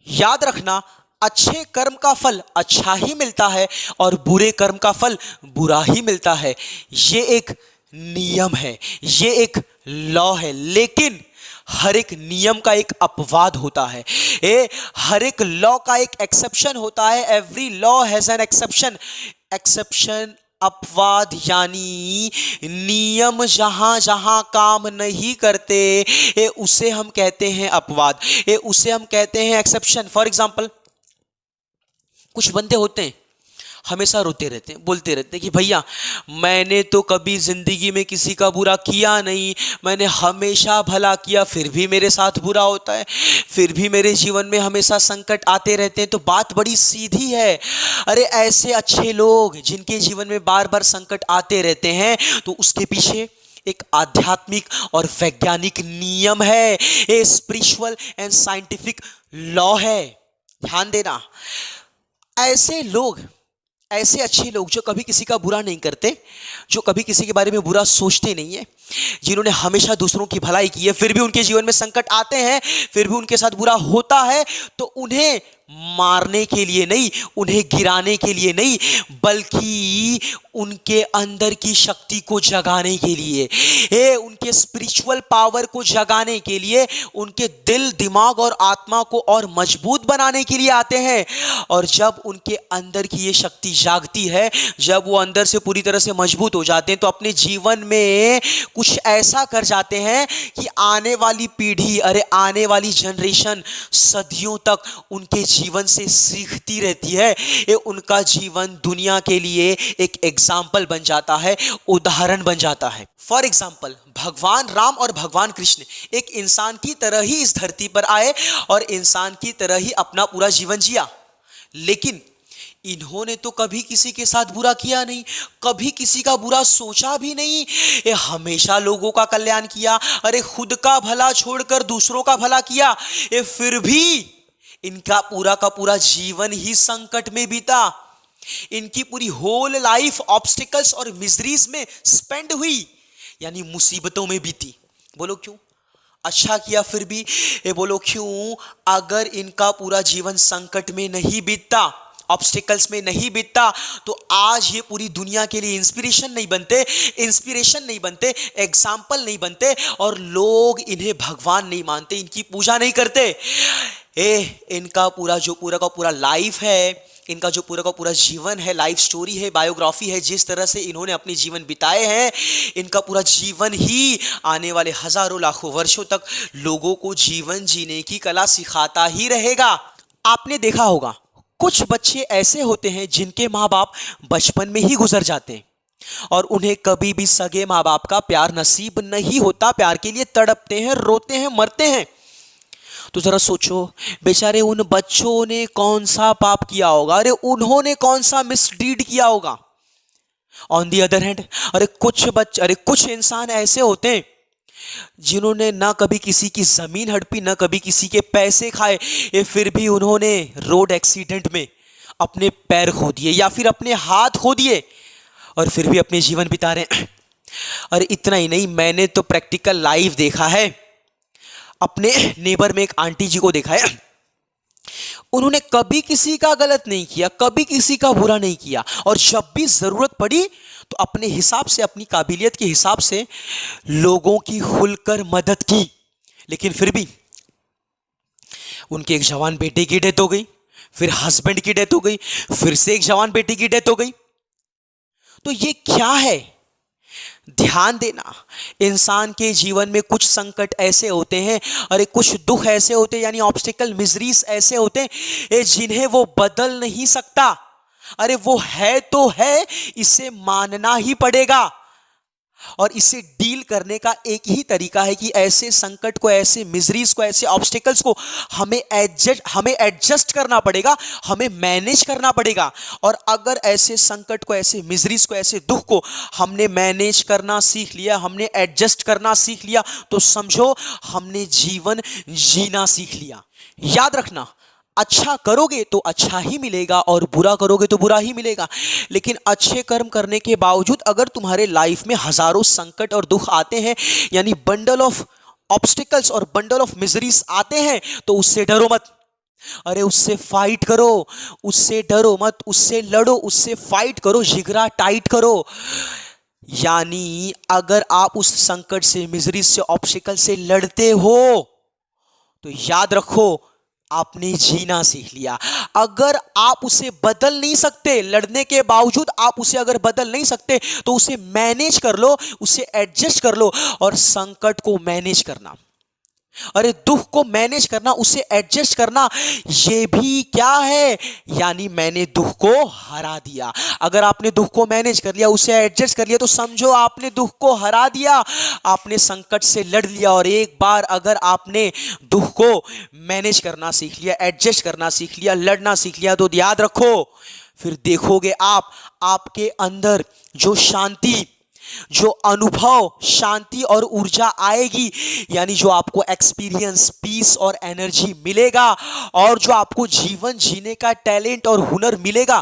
याद रखना, अच्छे कर्म का फल अच्छा ही मिलता है और बुरे कर्म का फल बुरा ही मिलता है। ये एक नियम है, ये एक लॉ है। लेकिन हर एक नियम का एक अपवाद होता है। हर एक लॉ का एक एक्सेप्शन होता है। Every law has an exception. Exception, अपवाद, यानी नियम जहां जहां काम नहीं करते उसे हम कहते हैं अपवाद, उसे हम कहते हैं एक्सेप्शन। फॉर एग्जाम्पल, कुछ बंदे होते हैं हमेशा रोते रहते हैं, बोलते रहते हैं कि भैया मैंने तो कभी जिंदगी में किसी का बुरा किया नहीं, मैंने हमेशा भला किया, फिर भी मेरे साथ बुरा होता है, फिर भी मेरे जीवन में हमेशा संकट आते रहते हैं। तो बात बड़ी सीधी है। अरे ऐसे अच्छे लोग जिनके जीवन में बार बार संकट आते रहते हैं, तो उसके पीछे एक आध्यात्मिक और वैज्ञानिक नियम है, a spiritual and scientific law है। ध्यान देना, ऐसे लोग, ऐसे अच्छे लोग जो कभी किसी का बुरा नहीं करते, जो कभी किसी के बारे में बुरा सोचते नहीं है, जिन्होंने हमेशा दूसरों की भलाई की है, फिर भी उनके जीवन में संकट आते हैं, फिर भी उनके साथ बुरा होता है, तो उन्हें मारने के लिए नहीं, उन्हें गिराने के लिए नहीं, बल्कि उनके अंदर की शक्ति को जगाने के लिए, उनके स्पिरिचुअल पावर को जगाने के लिए, उनके दिल, दिमाग और आत्मा को और मजबूत बनाने के लिए आते हैं। और जब उनके अंदर की ये शक्ति जागती है, जब वो अंदर से पूरी तरह से मजबूत हो जाते हैं, तो अपने जीवन में कुछ ऐसा कर जाते हैं कि आने वाली पीढ़ी, अरे आने वाली जनरेशन सदियों तक उनके जीवन से सीखती रहती है। ये उनका जीवन दुनिया के लिए एक एग्जाम्पल बन जाता है, उदाहरण बन जाता है। फॉर एग्जाम्पल, भगवान राम और भगवान कृष्ण एक इंसान की तरह ही इस धरती पर आए और इंसान की तरह ही अपना पूरा जीवन जिया, लेकिन इन्होंने तो कभी किसी के साथ बुरा किया नहीं, कभी किसी का बुरा सोचा भी नहीं। ये हमेशा लोगों का कल्याण किया, अरे खुद का भला छोड़कर दूसरों का भला किया। ये फिर भी इनका पूरा का पूरा जीवन ही संकट में बीता। इनकी पूरी होल लाइफ ऑब्स्टिकल्स और मिजरीज में स्पेंड हुई, यानी मुसीबतों में बीती। बोलो क्यों? अच्छा किया फिर भी। ये बोलो क्यों? अगर इनका पूरा जीवन संकट में नहीं बीतता, ऑब्स्टिकल्स में नहीं बीतता, तो आज ये पूरी दुनिया के लिए इंस्पिरेशन नहीं बनते, एग्जाम्पल नहीं बनते, और लोग इन्हें भगवान नहीं मानते, इनकी पूजा नहीं करते। इनका पूरा जो पूरा का पूरा लाइफ है, इनका जो पूरा का पूरा जीवन है, लाइफ स्टोरी है, बायोग्राफी है, जिस तरह से इन्होंने अपने जीवन बिताए हैं, इनका पूरा जीवन ही आने वाले हजारों लाखों वर्षों तक लोगों को जीवन जीने की कला सिखाता ही रहेगा। आपने देखा होगा, कुछ बच्चे ऐसे होते हैं जिनके माँ बाप बचपन में ही गुजर जाते हैं और उन्हें कभी भी सगे माँ बाप का प्यार नसीब नहीं होता, प्यार के लिए तड़पते हैं, रोते हैं, मरते हैं। तो जरा सोचो, बेचारे उन बच्चों ने कौन सा पाप किया होगा, अरे उन्होंने कौन सा मिसडीड किया होगा। ऑन दी अदर हैंड, कुछ इंसान ऐसे होते हैं जिन्होंने ना कभी किसी की जमीन हड़पी, ना कभी किसी के पैसे खाए, ये फिर भी उन्होंने रोड एक्सीडेंट में अपने पैर खो दिए या फिर अपने हाथ खो दिए और फिर भी अपने जीवन बिता रहे हैं। और इतना ही नहीं, मैंने तो प्रैक्टिकल लाइव देखा है, अपने नेबर में एक आंटी जी को देखा है, उन्होंने कभी किसी का गलत नहीं किया, कभी किसी का बुरा नहीं किया, और जब भी जरूरत पड़ी तो अपने हिसाब से, अपनी काबिलियत के हिसाब से लोगों की खुलकर मदद की। लेकिन फिर भी उनके एक जवान बेटे की डेथ हो गई, फिर हस्बैंड की डेथ हो गई, फिर से एक जवान बेटे की डेथ हो गई। तो ये क्या है? ध्यान देना, इंसान के जीवन में कुछ संकट ऐसे होते हैं, अरे कुछ दुख ऐसे होते हैं, यानी ऑब्स्टिकल, मिजरीज ऐसे होते हैं जिन्हें वो बदल नहीं सकता। अरे वो है तो है, इसे मानना ही पड़ेगा। और इसे डील करने का एक ही तरीका है कि ऐसे संकट को, ऐसे मिजरीज को, ऐसे ऑब्स्टिकल्स को हमें एडजस्ट करना पड़ेगा, हमें मैनेज करना पड़ेगा। और अगर ऐसे संकट को, ऐसे मिजरीज को, ऐसे दुख को हमने मैनेज करना सीख लिया, हमने एडजस्ट करना सीख लिया, तो समझो हमने जीवन जीना सीख लिया। याद रखना, अच्छा करोगे तो अच्छा ही मिलेगा और बुरा करोगे तो बुरा ही मिलेगा। लेकिन अच्छे कर्म करने के बावजूद अगर तुम्हारे लाइफ में हजारों संकट और दुख आते हैं, यानी बंडल ऑफ ऑब्स्टिकल्स और बंडल ऑफ मिजरीज आते हैं, तो उससे डरो मत। अरे उससे फाइट करो, उससे डरो मत, उससे लड़ो, उससे फाइट करो, जिगरा टाइट करो। यानी अगर आप उस संकट से, मिजरी से, ऑब्स्टिकल से लड़ते हो तो याद रखो आपने जीना सीख लिया। अगर आप उसे बदल नहीं सकते, लड़ने के बावजूद आप उसे अगर बदल नहीं सकते तो उसे मैनेज कर लो, उसे एडजस्ट कर लो। और संकट को मैनेज करना, अरे दुख को मैनेज करना, उसे एडजस्ट करना, ये भी क्या है, यानी मैंने दुख को हरा दिया। अगर आपने दुख को मैनेज कर लिया, उसे एडजस्ट कर लिया, तो समझो आपने दुख को हरा दिया, आपने संकट से लड़ लिया। और एक बार अगर आपने दुख को मैनेज करना सीख लिया, एडजस्ट करना सीख लिया, लड़ना सीख लिया, तो याद रखो फिर देखोगे आप, आपके अंदर जो शांति, जो अनुभव, शांति और ऊर्जा आएगी, यानी जो आपको एक्सपीरियंस, पीस और एनर्जी मिलेगा, और जो आपको जीवन जीने का टैलेंट और हुनर मिलेगा,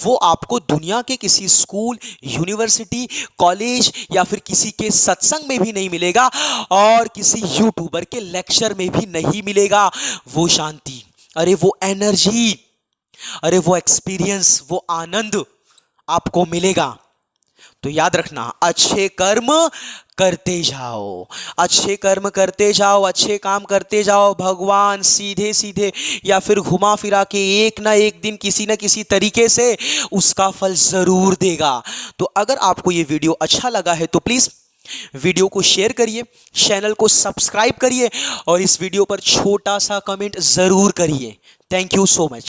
वो आपको दुनिया के किसी स्कूल, यूनिवर्सिटी, कॉलेज या फिर किसी के सत्संग में भी नहीं मिलेगा, और किसी यूट्यूबर के लेक्चर में भी नहीं मिलेगा। वो शांति, अरे वो एनर्जी, अरे वो एक्सपीरियंस, वो आनंद आपको मिलेगा। तो याद रखना, अच्छे कर्म करते जाओ, अच्छे कर्म करते जाओ, अच्छे काम करते जाओ। भगवान सीधे सीधे या फिर घुमा फिरा के एक ना एक दिन किसी ना किसी तरीके से उसका फल जरूर देगा। तो अगर आपको ये वीडियो अच्छा लगा है तो प्लीज वीडियो को शेयर करिए, चैनल को सब्सक्राइब करिए और इस वीडियो पर छोटा सा कमेंट जरूर करिए। Thank you so much.